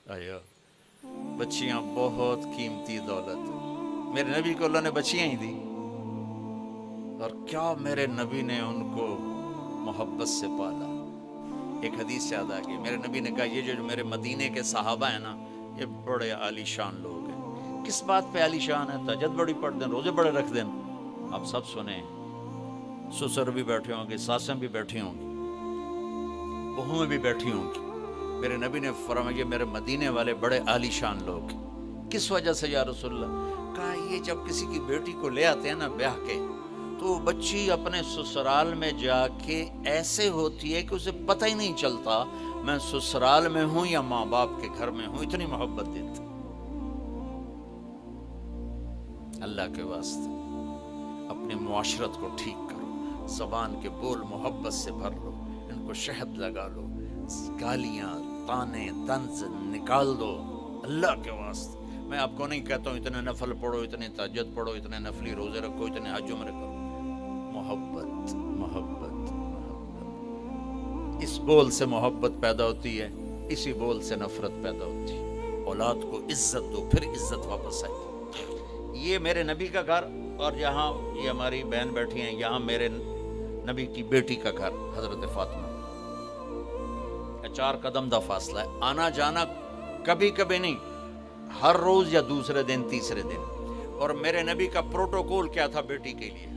आया बच्चियां बहुत कीमती दौलत है। मेरे नबी को अल्लाह ने बच्चियां ही दी, और क्या मेरे नबी ने उनको मोहब्बत से पाला। एक हदीस याद आ गई, मेरे नबी ने कहा ये जो मेरे मदीने के सहाबा है ना, ये बड़े आलीशान लोग हैं। किस बात पे आलीशान है? तहज्जुद बड़ी पढ़ दें, रोजे बड़े रख दें। आप सब सुने, ससुर भी बैठे होंगे, सासें भी बैठी होंगी, बहुएं भी बैठी होंगी। मेरे नबी ने फरमाया मेरे मदीने वाले बड़े आलीशान लोग। किस वजह से या रसूलल्लाह? कहा ये जब किसी की बेटी को ले आते हैं ना ब्याह के, तो बच्ची अपने ससुराल में जाके ऐसे होती है कि उसे पता ही नहीं चलता मैं ससुराल में हूं या माँ बाप के घर में हूं, इतनी मोहब्बत देती। अल्लाह के वास्ते अपने मुआशरत को ठीक करो, ज़बान के बोल मोहब्बत से भर लो, इनको शहद लगा लो, गालियाँ ताने तंज निकाल दो अल्लाह के वास्ते। मैं आपको नहीं कहता हूँ इतने नफल पढ़ो, इतने तहज्जुद पढ़ो, इतने नफली रोजे रखो, इतने हज उम्रे करो। मोहब्बत मोहब्बत मोहब्बत, इस बोल से मोहब्बत पैदा होती है, इसी बोल से नफरत पैदा होती है। औलाद को इज्जत दो, फिर इज्जत वापस आएगी। ये मेरे नबी का घर, और यहाँ ये हमारी बहन बैठी हैं, यहाँ मेरे नबी की बेटी का घर हजरत फातिमा। 4 कदम दा फासला है, आना जाना कभी कभी नहीं, हर रोज या दूसरे दिन तीसरे दिन। और मेरे नबी का प्रोटोकॉल क्या था बेटी के लिए?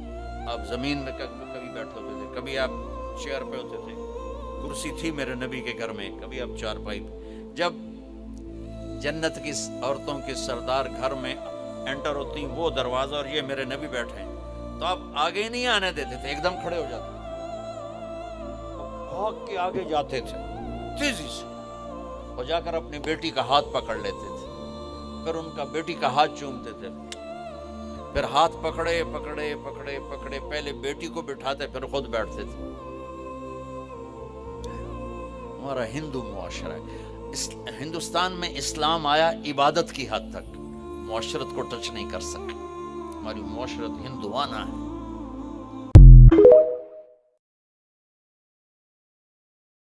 आप जमीन में कभी बैठे होते थे, कभी आप चेयर पे होते थे, कुर्सी थी मेरे नबी के घर में, कभी आप चारपाई पे। जब जन्नत की औरतों की सरदार घर में एंटर होती वो दरवाजा और ये मेरे नबी बैठे हैं, तो आप आगे नहीं आने देते थे, एकदम खड़े हो जाते, भाग के आगे जाते थे तेजी से, और जाकर अपनी बेटी का हाथ पकड़ लेते थे, फिर उनका बेटी का हाथ चूमते थे, फिर हाथ पकड़े पकड़े पकड़े पकड़े पहले बेटी को बिठाते, फिर खुद बैठते थे। हमारा हिंदू मुआशरा है। हिंदुस्तान में इस्लाम आया इबादत की हद तक, मुआशरत को टच नहीं कर सके। हमारी मुआशरत हिंदुआना है।